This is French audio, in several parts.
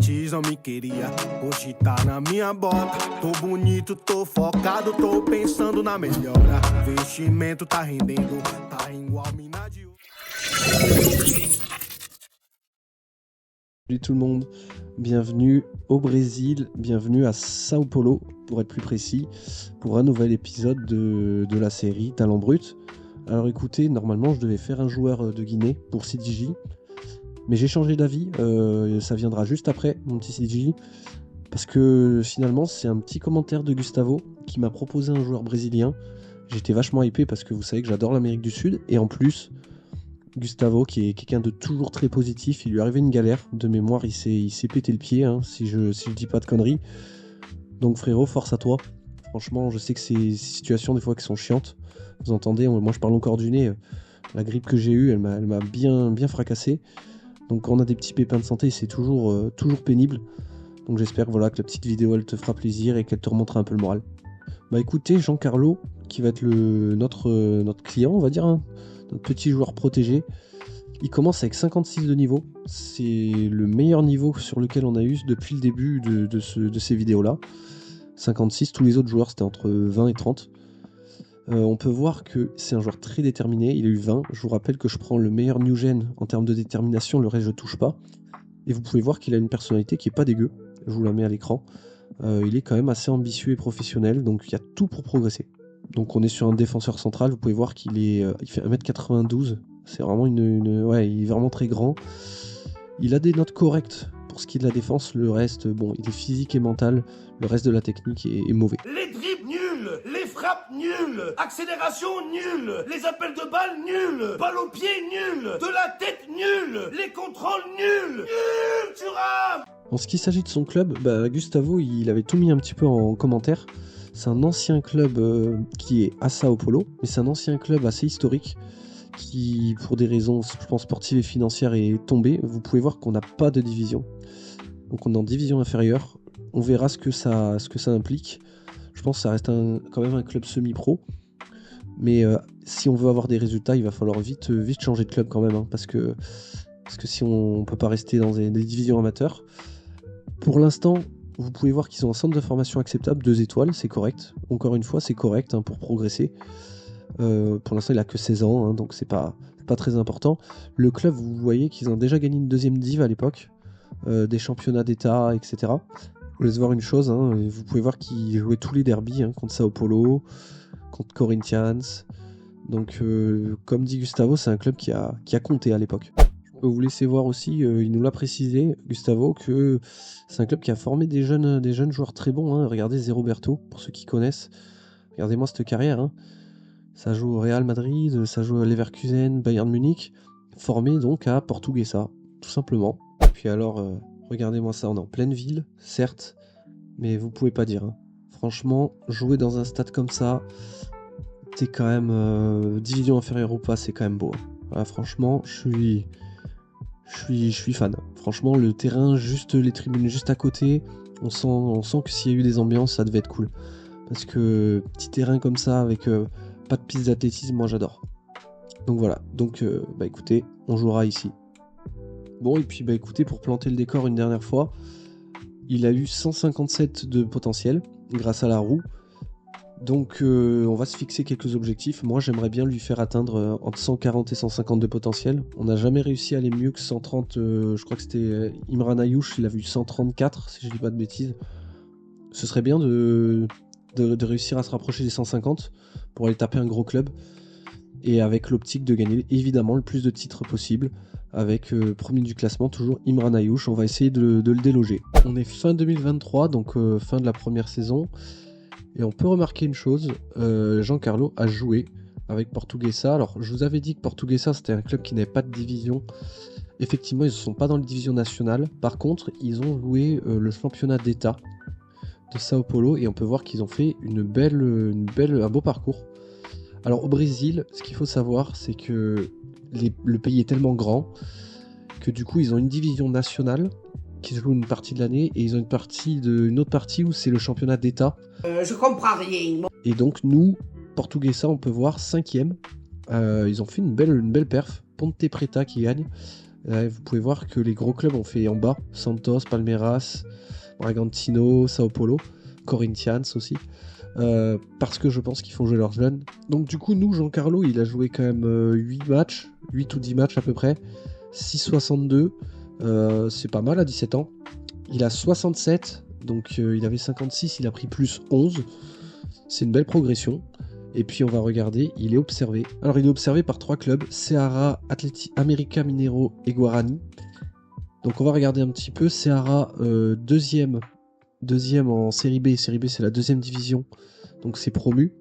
antes não me queria, hoje tá na minha bota. Tô bonito, tô focado, tô pensando na melhora. Investimento tá rendendo, tá igual mina de ouro. Salut tout le monde, bienvenue au Brésil, bienvenue à Sao Paulo pour être plus précis, pour un nouvel épisode de la série Talent Brut. Alors écoutez, normalement je devais faire un joueur de Guinée pour CDJ, mais j'ai changé d'avis, ça viendra juste après mon petit CDJ, parce que finalement c'est un petit commentaire de Gustavo qui m'a proposé un joueur brésilien. J'étais vachement hypé parce que vous savez que j'adore l'Amérique du Sud, et en plus Gustavo qui est quelqu'un de toujours très positif, il lui est arrivé une galère, de mémoire il s'est pété le pied, hein, si je dis pas de conneries. Donc frérot, force à toi. Franchement, je sais que c'est des situations des fois qui sont chiantes. Vous entendez, moi je parle encore du nez, la grippe que j'ai eue, elle m'a bien fracassé. Donc quand on a des petits pépins de santé, c'est toujours pénible. Donc j'espère que la petite vidéo elle te fera plaisir et qu'elle te remontera un peu le moral. Bah écoutez, Giancarlo, qui va être notre client, on va dire, hein, notre petit joueur protégé, il commence avec 56 de niveau. C'est le meilleur niveau sur lequel on a eu depuis le début de ces vidéos-là. 56, tous les autres joueurs c'était entre 20 et 30. On peut voir que c'est un joueur très déterminé, il a eu 20. Je vous rappelle que je prends le meilleur new gen en termes de détermination, le reste je touche pas. Et vous pouvez voir qu'il a une personnalité qui est pas dégueu. Je vous la mets à l'écran. Il est quand même assez ambitieux et professionnel, donc il y a tout pour progresser. Donc on est sur un défenseur central, vous pouvez voir qu'il fait 1m92, c'est vraiment ouais, il est vraiment très grand. Il a des notes correctes pour ce qui est de la défense, le reste, bon, il est physique et mental, le reste de la technique est mauvais. Les dribbles nuls, les frappes nulles, accélération nulle, les appels de balles nuls, balle au pied nulle, de la tête nulle, les contrôles nuls, nul, tu rames. En ce qui s'agit de son club, Gustavo, il avait tout mis un petit peu en commentaire. C'est un ancien club qui est à Sao Paulo, mais c'est un ancien club assez historique qui, pour des raisons, je pense, sportives et financières, est tombé. Vous pouvez voir qu'on n'a pas de division. Donc on est en division inférieure. On verra ce que ça implique. Je pense que ça reste quand même un club semi-pro. Mais si on veut avoir des résultats, il va falloir vite changer de club quand même. Hein, parce que si on ne peut pas rester dans des divisions amateurs. Pour l'instant, vous pouvez voir qu'ils ont un centre de formation acceptable, 2 étoiles, c'est correct. Encore une fois, c'est correct pour progresser. Pour l'instant, il a que 16 ans, hein, donc c'est pas très important. Le club, vous voyez qu'ils ont déjà gagné une deuxième div à l'époque, des championnats d'État, etc. Je vous laisse voir une chose, hein, vous pouvez voir qu'ils jouaient tous les derbies, hein, contre Sao Paulo, contre Corinthians. Donc, comme dit Gustavo, c'est un club qui a compté à l'époque. Vous laissez voir aussi, il nous l'a précisé, Gustavo, que c'est un club qui a formé des jeunes joueurs très bons. Hein. Regardez Zé Roberto, pour ceux qui connaissent. Regardez-moi cette carrière. Hein. Ça joue au Real Madrid, ça joue à Leverkusen, Bayern Munich, formé donc à Portuguesa, tout simplement. Puis alors, regardez-moi ça, on est en pleine ville, certes, mais vous pouvez pas dire. Hein. Franchement, jouer dans un stade comme ça, c'est quand même division inférieure ou pas, c'est quand même beau. Hein. Voilà, franchement, je suis fan. Franchement, le terrain, juste les tribunes juste à côté, on sent que s'il y a eu des ambiances, ça devait être cool. Parce que petit terrain comme ça, avec pas de piste d'athlétisme, moi j'adore. Donc voilà, écoutez, on jouera ici. Bon, et puis écoutez, pour planter le décor une dernière fois, il a eu 157 de potentiel, grâce à la roue. Donc on va se fixer quelques objectifs. Moi j'aimerais bien lui faire atteindre entre 140 et 150 de potentiel. On n'a jamais réussi à aller mieux que 130. Je crois que c'était Imran Ayouch, il a vu 134 si je dis pas de bêtises. Ce serait bien de réussir à se rapprocher des 150 pour aller taper un gros club. Et avec l'optique de gagner évidemment le plus de titres possible. Avec premier du classement, toujours Imran Ayouch. On va essayer de le déloger. On est fin 2023, donc fin de la première saison. Et on peut remarquer une chose, Giancarlo a joué avec Portuguesa. Alors je vous avais dit que Portuguesa c'était un club qui n'avait pas de division. Effectivement ils ne sont pas dans la division nationale. Par contre ils ont joué le championnat d'État de Sao Paulo. Et on peut voir qu'ils ont fait un beau parcours. Alors au Brésil, ce qu'il faut savoir c'est que le pays est tellement grand que du coup ils ont une division nationale qui se joue une partie de l'année, et ils ont une autre partie où c'est le championnat d'État. Je comprends rien. Et donc nous, Portuguesa, on peut voir 5ème. Ils ont fait une belle perf. Ponte Preta qui gagne. Là, vous pouvez voir que les gros clubs ont fait en bas. Santos, Palmeiras, Bragantino, Sao Paulo, Corinthians aussi. Parce que je pense qu'ils font jouer leurs jeunes. Donc du coup, nous, Giancarlo, il a joué quand même 8 matchs, 8 ou 10 matchs à peu près. 6,62, c'est pas mal à 17 ans. Il a 67, donc il avait 56, il a pris plus 11. C'est une belle progression. Et puis on va regarder, il est observé. Alors il est observé par 3 clubs, Ceará, América Mineiro et Guarani. Donc on va regarder un petit peu. Ceará, deuxième en série B. Série B, c'est la deuxième division, donc c'est promu.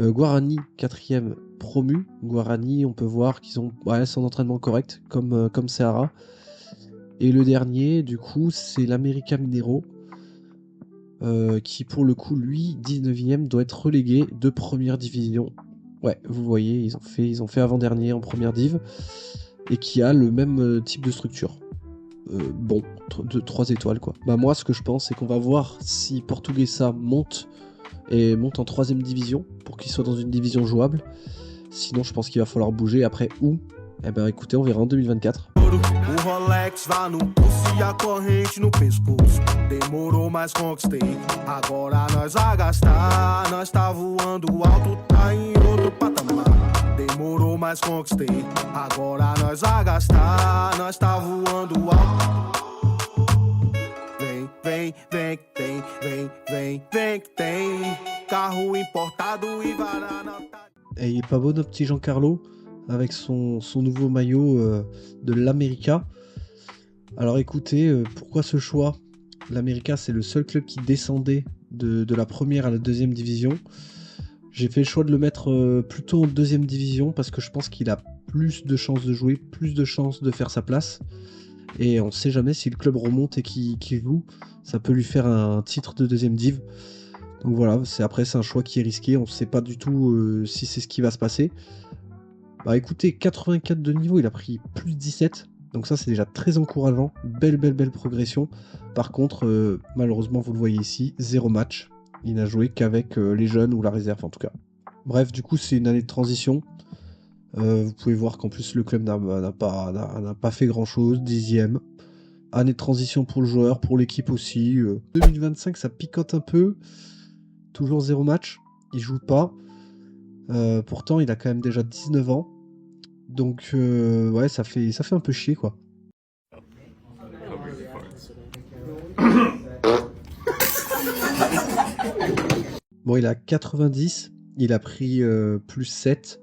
Guarani, quatrième, promu. Guarani, on peut voir qu'ils ont son entraînement correct, comme Ceará. Et le dernier, du coup, c'est l'América Mineiro, qui pour le coup, lui, 19ème, doit être relégué de première division. Ouais, vous voyez, ils ont fait avant-dernier en première div, et qui a le même type de structure. Bon, 3 étoiles quoi. Bah moi, ce que je pense, c'est qu'on va voir si Portuguesa monte en 3ème division, pour qu'il soit dans une division jouable. Sinon, je pense qu'il va falloir bouger. Après, où? Eh ben écoutez, on verra en 2024. O Rolex vai no pulso e a corrente no pescoço. Demorou, mas conquistei. Agora nós a gastar. Nós tá voando alto, tá em outro patamar. Demorou, mas conquistei. Agora nós a gastar. Nós tá voando alto. Vem, vem, vem que tem. Vem, vem, vem que tem. Carro importado e varana. Et il est pas beau notre petit Giancarlo avec son nouveau maillot de l'América. Alors écoutez, pourquoi ce choix? L'América, c'est le seul club qui descendait de la première à la deuxième division. J'ai fait le choix de le mettre plutôt en deuxième division parce que je pense qu'il a plus de chances de jouer, plus de chances de faire sa place. Et on sait jamais si le club remonte et qu'il joue, ça peut lui faire un titre de deuxième div. Donc voilà, c'est un choix qui est risqué, on ne sait pas du tout si c'est ce qui va se passer. Bah écoutez, 84 de niveau, il a pris plus 17, donc ça c'est déjà très encourageant, belle progression. Par contre, malheureusement vous le voyez ici, 0 match, il n'a joué qu'avec les jeunes ou la réserve en tout cas. Bref, du coup c'est une année de transition, vous pouvez voir qu'en plus le club n'a pas fait grand chose, 10ème. Année de transition pour le joueur, pour l'équipe aussi. 2025 ça picote un peu, toujours 0 match, il joue pas. Pourtant il a quand même déjà 19 ans. Donc ouais, ça fait un peu chier quoi. Bon, il a 90, il a pris plus 7.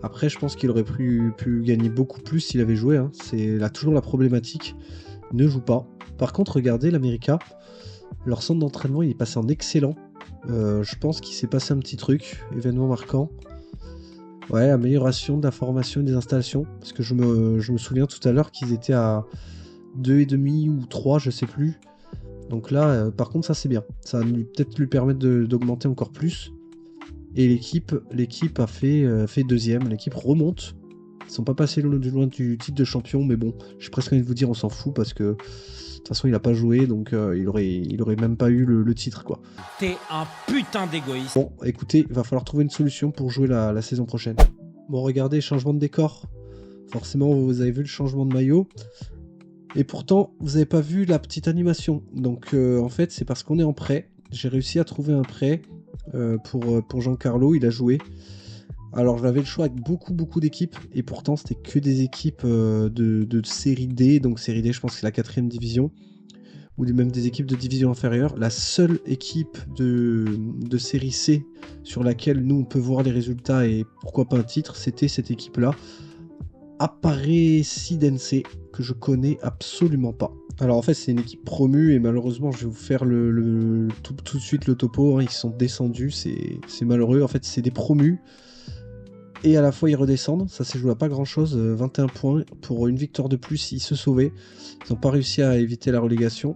Après, je pense qu'il aurait pu gagner beaucoup plus s'il avait joué. Hein. C'est là toujours la problématique. Il ne joue pas. Par contre, regardez l'América. Leur centre d'entraînement, il est passé en excellent. Je pense qu'il s'est passé un petit truc, événement marquant. Ouais, amélioration de la formation et des installations. Parce que je me souviens tout à l'heure qu'ils étaient à 2,5 ou 3, je sais plus. Donc là, par contre, ça c'est bien. Ça va peut-être lui permettre d'augmenter encore plus. Et l'équipe a fait deuxième. L'équipe remonte. Ils sont pas passés loin du titre de champion, mais bon, j'ai presque envie de vous dire, on s'en fout parce que de toute façon, il a pas joué, donc il aurait même pas eu le titre, quoi. T'es un putain d'égoïste. Bon, écoutez, il va falloir trouver une solution pour jouer la saison prochaine. Bon, regardez, changement de décor. Forcément, vous avez vu le changement de maillot. Et pourtant, vous n'avez pas vu la petite animation. Donc, en fait, c'est parce qu'on est en prêt. J'ai réussi à trouver un prêt pour Giancarlo. Il a joué. Alors, j'avais le choix avec beaucoup d'équipes. Et pourtant, c'était que des équipes de série D. Donc, série D, je pense que c'est la 4ème division. Ou même des équipes de division inférieure. La seule équipe de série C sur laquelle nous, on peut voir les résultats et pourquoi pas un titre, c'était cette équipe-là. Aparecidense, que je connais absolument pas. Alors en fait c'est une équipe promue et malheureusement je vais vous faire tout de suite le topo, hein. Ils sont descendus, c'est malheureux, en fait c'est des promus et à la fois ils redescendent, ça s'est joué à pas grand chose, 21 points, pour une victoire de plus ils se sauvaient, ils n'ont pas réussi à éviter la relégation.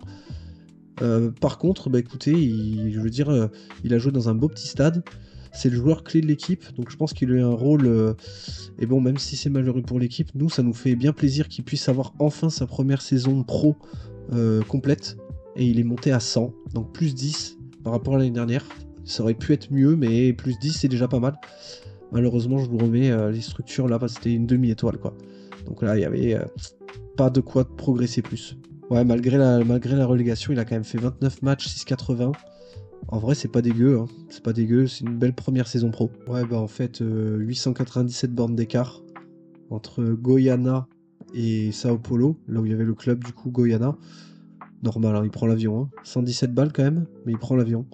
Par contre, bah écoutez, il a joué dans un beau petit stade. C'est le joueur clé de l'équipe, donc je pense qu'il a eu un rôle... et bon, même si c'est malheureux pour l'équipe, nous, ça nous fait bien plaisir qu'il puisse avoir enfin sa première saison pro complète. Et il est monté à 100, donc plus 10 par rapport à l'année dernière. Ça aurait pu être mieux, mais plus 10, c'est déjà pas mal. Malheureusement, je vous remets les structures là, parce que c'était une demi-étoile, quoi. Donc là, il y avait pas de quoi progresser plus. Ouais, malgré la relégation, il a quand même fait 29 matchs, 6,80. En vrai, c'est pas dégueu, hein. C'est pas dégueu, c'est une belle première saison pro. Ouais, bah en fait, 897 bornes d'écart entre Goiânia et Sao Paulo, là où il y avait le club du coup Goiânia. Normal, hein, il prend l'avion, hein. 117 balles quand même, mais il prend l'avion.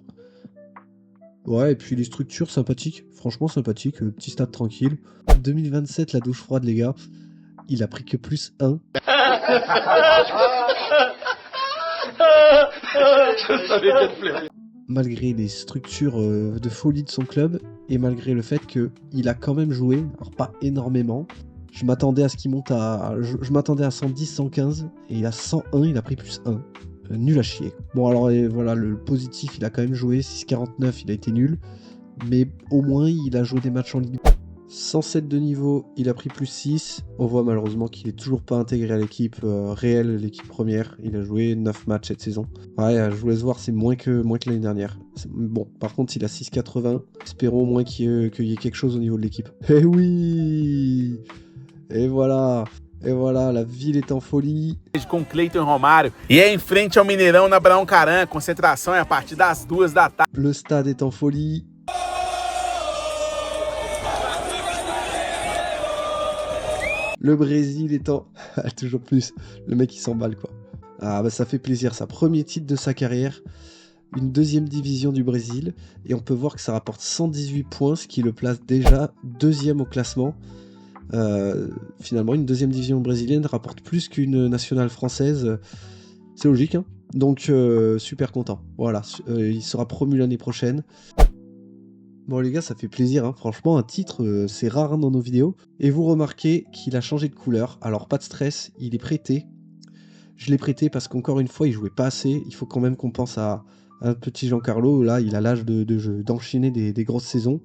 Ouais, et puis les structures sympathiques, franchement sympathiques, petit stade tranquille. 2027, la douche froide, les gars, il a pris que plus 1. Malgré les structures de folie de son club, et malgré le fait qu'il a quand même joué, alors pas énormément. Je m'attendais à ce qu'il monte à... Je m'attendais à 110, 115, et il a 101, il a pris plus 1. Nul à chier. Bon alors voilà, le positif, il a quand même joué, 6,49, il a été nul, mais au moins il a joué des matchs en Ligue 2. 107 de niveau, il a pris plus 6. On voit malheureusement qu'il est toujours pas intégré à l'équipe réelle, l'équipe première. Il a joué 9 matchs cette saison. Ouais, je vous laisse voir, c'est moins que l'année dernière. Bon, par contre, il a 6,80. Espérons au moins qu'il y ait quelque chose au niveau de l'équipe. Eh oui! Et voilà! Et voilà, la ville est en folie. Com Cleiton Romário e é em frente ao Mineirão na Abraão Caran. Concentração é a partir das 2 da tarde. Le stade est en folie. Le Brésil est en... Toujours plus. Le mec il s'emballe quoi. Ah bah ça fait plaisir, ça. Premier titre de sa carrière. Une deuxième division du Brésil. Et on peut voir que ça rapporte 118 points, ce qui le place déjà deuxième au classement. Finalement, une deuxième division brésilienne rapporte plus qu'une nationale française. C'est logique, hein. Donc super content. Voilà, il sera promu l'année prochaine. Bon les gars, ça fait plaisir, hein. Franchement, un titre, c'est rare, hein, dans nos vidéos. Et vous remarquez qu'il a changé de couleur. Alors pas de stress, il est prêté. Je l'ai prêté parce qu'encore une fois, il jouait pas assez. Il faut quand même qu'on pense à un petit Giancarlo. Là, il a l'âge d'enchaîner des grosses saisons.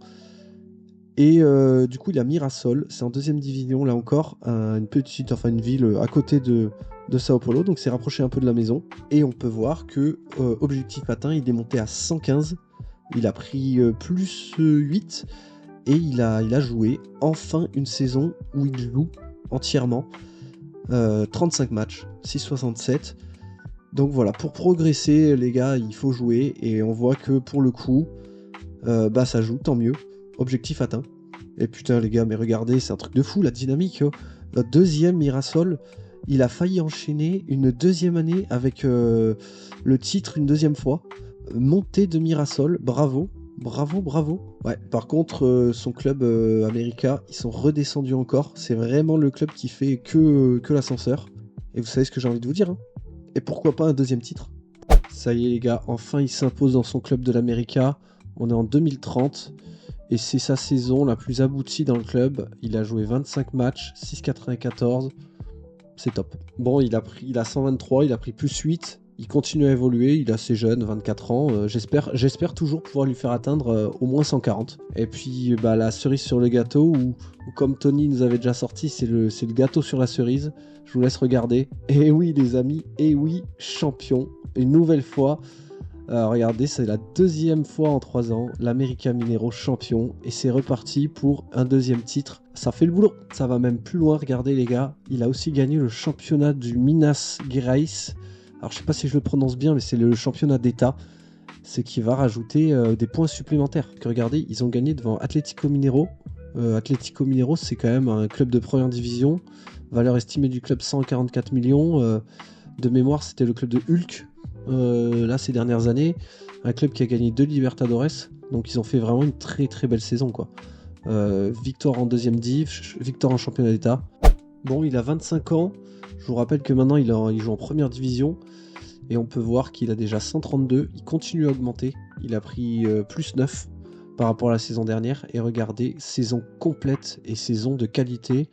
Et du coup, il a Mirassol. C'est en deuxième division, là encore. Une ville à côté de Sao Paulo. Donc c'est rapproché un peu de la maison. Et on peut voir que objectif atteint, il est monté à 115. Il a pris plus 8 et il a joué enfin une saison où il joue entièrement. 35 matchs, 6,67. Donc voilà, pour progresser les gars, il faut jouer et on voit que pour le coup, ça joue, tant mieux. Objectif atteint. Et putain les gars, mais regardez, c'est un truc de fou la dynamique. Notre deuxième Mirassol, il a failli enchaîner une deuxième année avec le titre une deuxième fois. Montée de Mirassol, bravo. Ouais, par contre, son club América, ils sont redescendus encore. C'est vraiment le club qui fait que l'ascenseur. Et vous savez ce que j'ai envie de vous dire, hein. Et pourquoi pas un deuxième titre? Ça y est les gars, enfin il s'impose dans son club de l'América. On est en 2030 et c'est sa saison la plus aboutie dans le club. Il a joué 25 matchs, 6,94. C'est top. Bon, il a 123, il a pris plus 8. Il continue à évoluer, il est assez jeune, 24 ans. J'espère toujours pouvoir lui faire atteindre au moins 140. Et puis la cerise sur le gâteau, ou comme Tony nous avait déjà sorti, c'est le gâteau sur la cerise. Je vous laisse regarder. Et oui les amis, et oui, champion. Une nouvelle fois. Regardez, c'est la deuxième fois en 3 ans, l'América Mineiro champion. Et c'est reparti pour un deuxième titre. Ça fait le boulot. Ça va même plus loin, regardez les gars. Il a aussi gagné le championnat du Minas Gerais. Alors je sais pas si je le prononce bien, mais c'est le championnat d'État. C'est qui va rajouter des points supplémentaires. Que regardez, ils ont gagné devant Atlético Mineiro. Atlético Mineiro, c'est quand même un club de première division. Valeur estimée du club 144 millions. De mémoire, c'était le club de Hulk. Là, ces dernières années. Un club qui a gagné 2 Libertadores. Donc ils ont fait vraiment une très très belle saison, quoi. Victoire en deuxième div, victoire en championnat d'État. Bon, il a 25 ans. Je vous rappelle que maintenant il joue en première division et on peut voir qu'il a déjà 132, il continue à augmenter, il a pris plus 9 par rapport à la saison dernière et regardez, saison complète et saison de qualité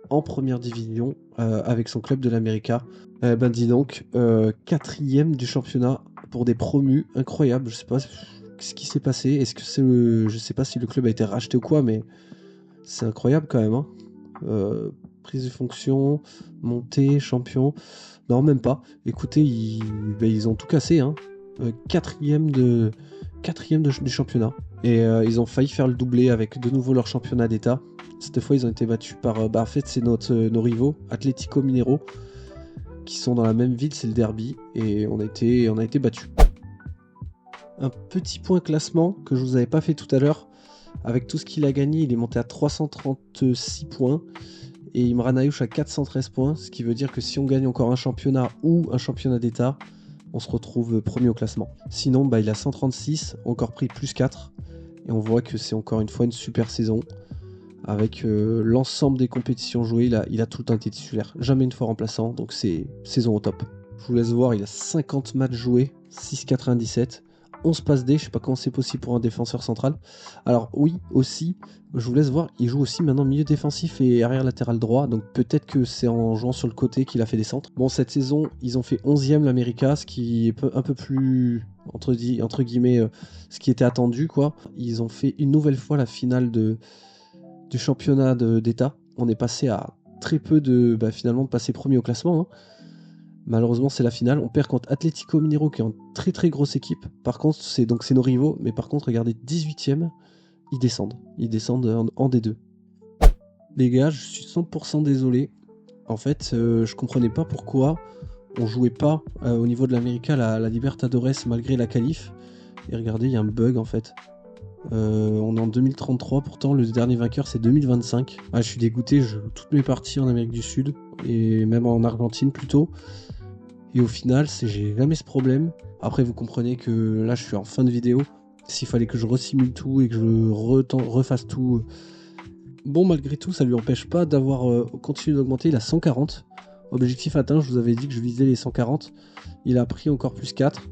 en première division avec son club de l'América. Dis donc, 4ème du championnat pour des promus, incroyable, je sais pas ce qui s'est passé, est-ce que je sais pas si le club a été racheté ou quoi, mais c'est incroyable quand même, hein. Prise de fonction, montée, champion. Non, même pas. Écoutez, ils ont tout cassé, hein. 4ème 4e du championnat. Et ils ont failli faire le doublé avec de nouveau leur championnat d'état. Cette fois, ils ont été battus par... en fait, c'est nos rivaux, Atlético Mineiro, qui sont dans la même ville, c'est le derby. Et on a été battus. Un petit point classement que je vous avais pas fait tout à l'heure. Avec tout ce qu'il a gagné, il est monté à 336 points. Et Imran Ayouch à 413 points. Ce qui veut dire que si on gagne encore un championnat ou un championnat d'état, on se retrouve premier au classement. Sinon, il a 136, encore pris plus 4. Et on voit que c'est encore une fois une super saison. Avec l'ensemble des compétitions jouées, il a tout le temps été titulaire. Jamais une fois remplaçant, donc c'est saison au top. Je vous laisse voir, il a 50 matchs joués, 6,97. 11 passes D, je sais pas comment c'est possible pour un défenseur central. Alors oui, aussi, je vous laisse voir, il joue aussi maintenant milieu défensif et arrière latéral droit, donc peut-être que c'est en jouant sur le côté qu'il a fait des centres. Bon, cette saison, ils ont fait 11e l'América, ce qui est un peu plus, entre guillemets, ce qui était attendu, quoi. Ils ont fait une nouvelle fois la finale du championnat d'état. On est passé à très peu finalement de passer premier au classement, hein. Malheureusement, c'est la finale. On perd contre Atlético Mineiro, qui est une très très grosse équipe. Par contre, c'est nos rivaux. Mais par contre, regardez, 18e, ils descendent. Ils descendent en D2. Les gars, je suis 100% désolé. En fait, je comprenais pas pourquoi on jouait pas au niveau de l'América la Libertadores malgré la qualif. Et regardez, il y a un bug en fait. On est en 2033, pourtant le dernier vainqueur c'est 2025. Je suis dégoûté, je joue toutes mes parties en Amérique du Sud et même en Argentine plutôt. Et au final, j'ai jamais ce problème. Après, vous comprenez que là, je suis en fin de vidéo. S'il fallait que je resimule tout et que je refasse tout... Bon, malgré tout, ça lui empêche pas d'avoir continué d'augmenter. Il a 140. Objectif atteint, je vous avais dit que je visais les 140. Il a pris encore plus 4.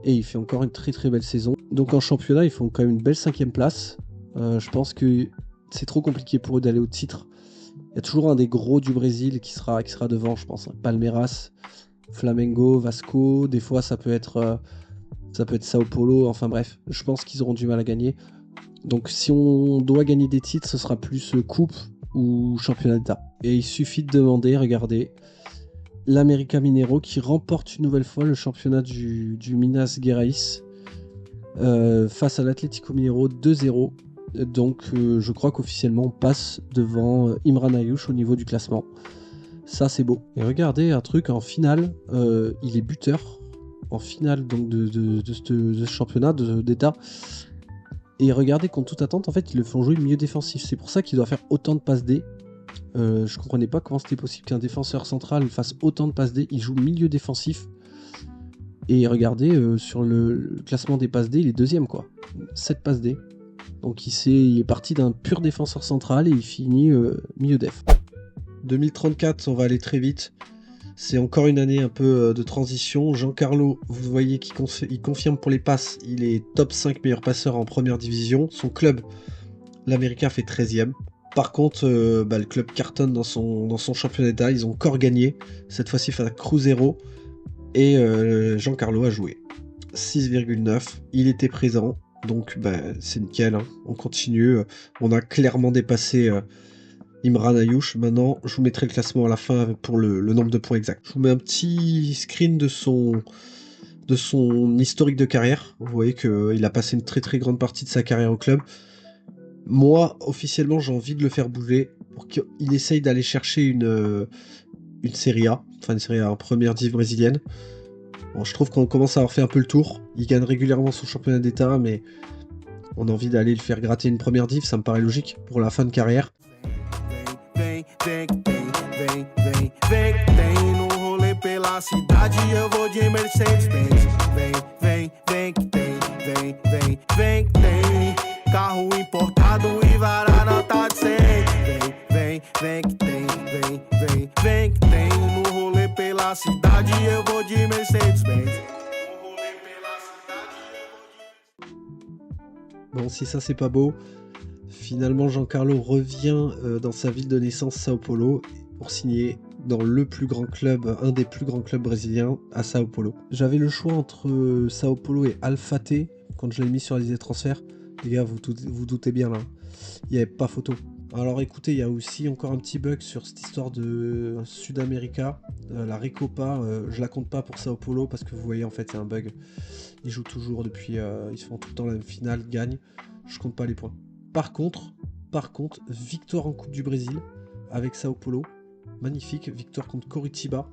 Et il fait encore une très très belle saison. Donc en championnat, ils font quand même une belle 5e place. Je pense que c'est trop compliqué pour eux d'aller au titre. Il y a toujours un des gros du Brésil qui sera devant, je pense. Palmeiras, Flamengo, Vasco, des fois ça peut être Sao Paulo, enfin bref, je pense qu'ils auront du mal à gagner. Donc si on doit gagner des titres, ce sera plus coupe ou championnat d'état. Et il suffit de demander, regardez, l'América Mineiro qui remporte une nouvelle fois le championnat du Minas Gerais face à l'Atlético Mineiro 2-0. Donc je crois qu'officiellement on passe devant Imran Ayouch au niveau du classement. Ça c'est beau. Et regardez un truc en finale, il est buteur en finale donc de ce championnat d'état. Et regardez contre toute attente, en fait ils le font jouer milieu défensif. C'est pour ça qu'il doit faire autant de passes D. Je comprenais pas comment c'était possible qu'un défenseur central fasse autant de passes D. Il joue milieu défensif. Et regardez sur le classement des passes D, il est 2e quoi. 7 passes D. Donc il est parti d'un pur défenseur central et il finit milieu def. 2034, on va aller très vite. C'est encore une année un peu de transition. Giancarlo, vous voyez qu'il confirme pour les passes. Il est top 5 meilleurs passeurs en première division. Son club, l'América, fait 13e. Par contre, le club cartonne dans son championnat d'état. Ils ont encore gagné. Cette fois-ci face à Cruzeiro. Et Giancarlo a joué. 6,9. Il était présent. Donc c'est nickel. Hein. On continue. On a clairement dépassé... Imran Ayouch. Maintenant, je vous mettrai le classement à la fin pour le nombre de points exact. Je vous mets un petit screen de son historique de carrière. Vous voyez qu'il a passé une très très grande partie de sa carrière au club. Moi, officiellement, j'ai envie de le faire bouger pour qu'il essaye d'aller chercher une Serie A, enfin une Serie A en première div brésilienne. Bon, je trouve qu'on commence à avoir fait un peu le tour. Il gagne régulièrement son championnat d'état, mais on a envie d'aller le faire gratter une première div, ça me paraît logique pour la fin de carrière. Vem no rolê pela cidade, eu vou de Mercedes-Benz. Vem, tem carro importado e vara nota de 100. Vem que tem no rolê pela cidade, eu vou de Mercedes-Benz. Bon, si ça c'est pas beau, finalement Giancarlo revient dans sa ville de naissance, Sao Paulo, pour signer dans le plus grand club, un des plus grands clubs brésiliens à Sao Paulo. J'avais le choix entre Sao Paulo et Alphate quand je l'ai mis sur la liste des transferts. Les gars, vous doutez bien là, il n'y avait pas photo. Alors écoutez, il y a aussi encore un petit bug sur cette histoire de Sud-América. La Recopa, je la compte pas pour Sao Paulo parce que vous voyez en fait c'est un bug. Ils jouent toujours depuis, ils se font tout le temps la même finale, ils gagnent. Je compte pas les points. Par contre, victoire en Coupe du Brésil avec Sao Paulo. Magnifique, victoire contre Coritiba.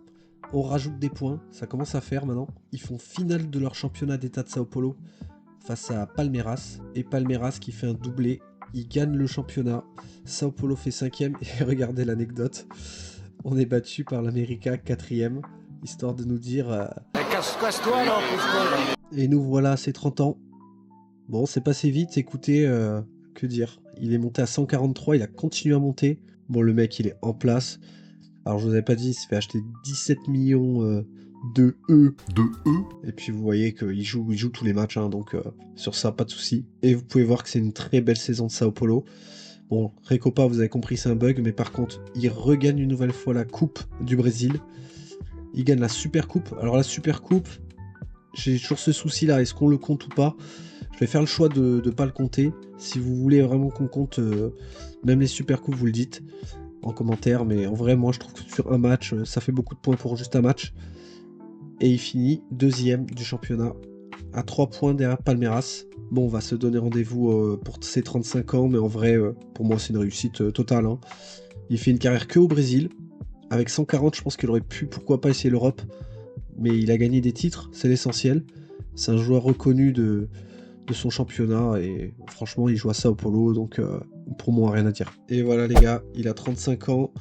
On rajoute des points, ça commence à faire maintenant. Ils font finale de leur championnat d'état de Sao Paulo face à Palmeiras. Et Palmeiras qui fait un doublé. Ils gagnent le championnat. Sao Paulo fait 5e. Et regardez l'anecdote. On est battu par l'América 4e. Histoire de nous dire... Et nous voilà, c'est 30 ans. Bon, c'est passé vite, écoutez, que dire. Il est monté à 143, il a continué à monter. Bon, le mec, il est en place. Alors, je vous avais pas dit, il s'est fait acheter 17 millions de E. Et puis, vous voyez qu'il joue tous les matchs, hein, donc sur ça, pas de souci. Et vous pouvez voir que c'est une très belle saison de Sao Paulo. Bon, Recopa, vous avez compris, c'est un bug, mais par contre, il regagne une nouvelle fois la Coupe du Brésil. Il gagne la Super Coupe. Alors, la Super Coupe, j'ai toujours ce souci-là, est-ce qu'on le compte ou pas? Je vais faire le choix de ne pas le compter. Si vous voulez vraiment qu'on compte même les Super Coupes, vous le dites en commentaire, mais en vrai, moi, je trouve que sur un match, ça fait beaucoup de points pour juste un match. Et il finit 2e du championnat, à 3 points derrière Palmeiras. Bon, on va se donner rendez-vous pour ses 35 ans, mais en vrai, pour moi, c'est une réussite totale. Hein. Il fait une carrière que au Brésil. Avec 140, je pense qu'il aurait pu, pourquoi pas, essayer l'Europe. Mais il a gagné des titres, c'est l'essentiel. C'est un joueur reconnu de son championnat et franchement il joue à Sao Paulo, donc pour moi rien à dire. Et voilà les gars, il a 35 ans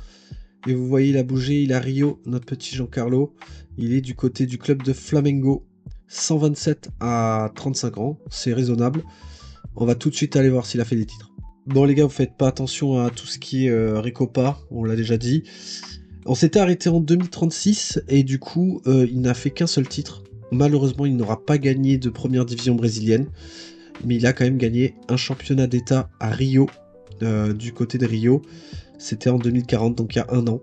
et vous voyez il a bougé, il a Rio, notre petit Giancarlo, il est du côté du club de Flamengo, 127 à 35 ans, c'est raisonnable. On va tout de suite aller voir s'il a fait des titres. Bon les gars, vous faites pas attention à tout ce qui est Recopa, on l'a déjà dit. On s'était arrêté en 2036 et du coup il n'a fait qu'un seul titre. Malheureusement, il n'aura pas gagné de première division brésilienne, mais il a quand même gagné un championnat d'état à Rio, du côté de Rio. C'était en 2040, donc il y a un an.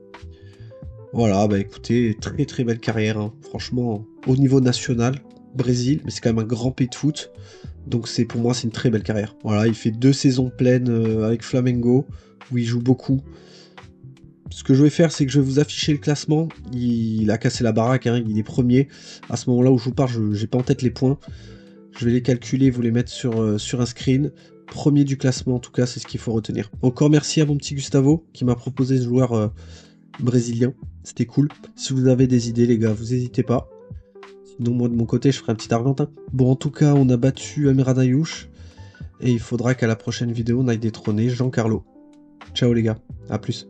Voilà, bah écoutez, très très belle carrière, hein. Franchement, au niveau national, Brésil, mais c'est quand même un grand pays de foot, donc pour moi c'est une très belle carrière. Voilà, il fait 2 saisons pleines avec Flamengo, où il joue beaucoup. Ce que je vais faire, c'est que je vais vous afficher le classement. Il a cassé la baraque, hein, il est premier. À ce moment-là où je vous parle, je n'ai pas en tête les points. Je vais les calculer, vous les mettre sur un screen. Premier du classement, en tout cas, c'est ce qu'il faut retenir. Encore merci à mon petit Gustavo, qui m'a proposé ce joueur brésilien. C'était cool. Si vous avez des idées, les gars, vous n'hésitez pas. Sinon, moi, de mon côté, je ferai un petit Argentin. Bon, en tout cas, on a battu Amiranaïouche. Et il faudra qu'à la prochaine vidéo, on aille détrôner Giancarlo. Ciao, les gars. À plus.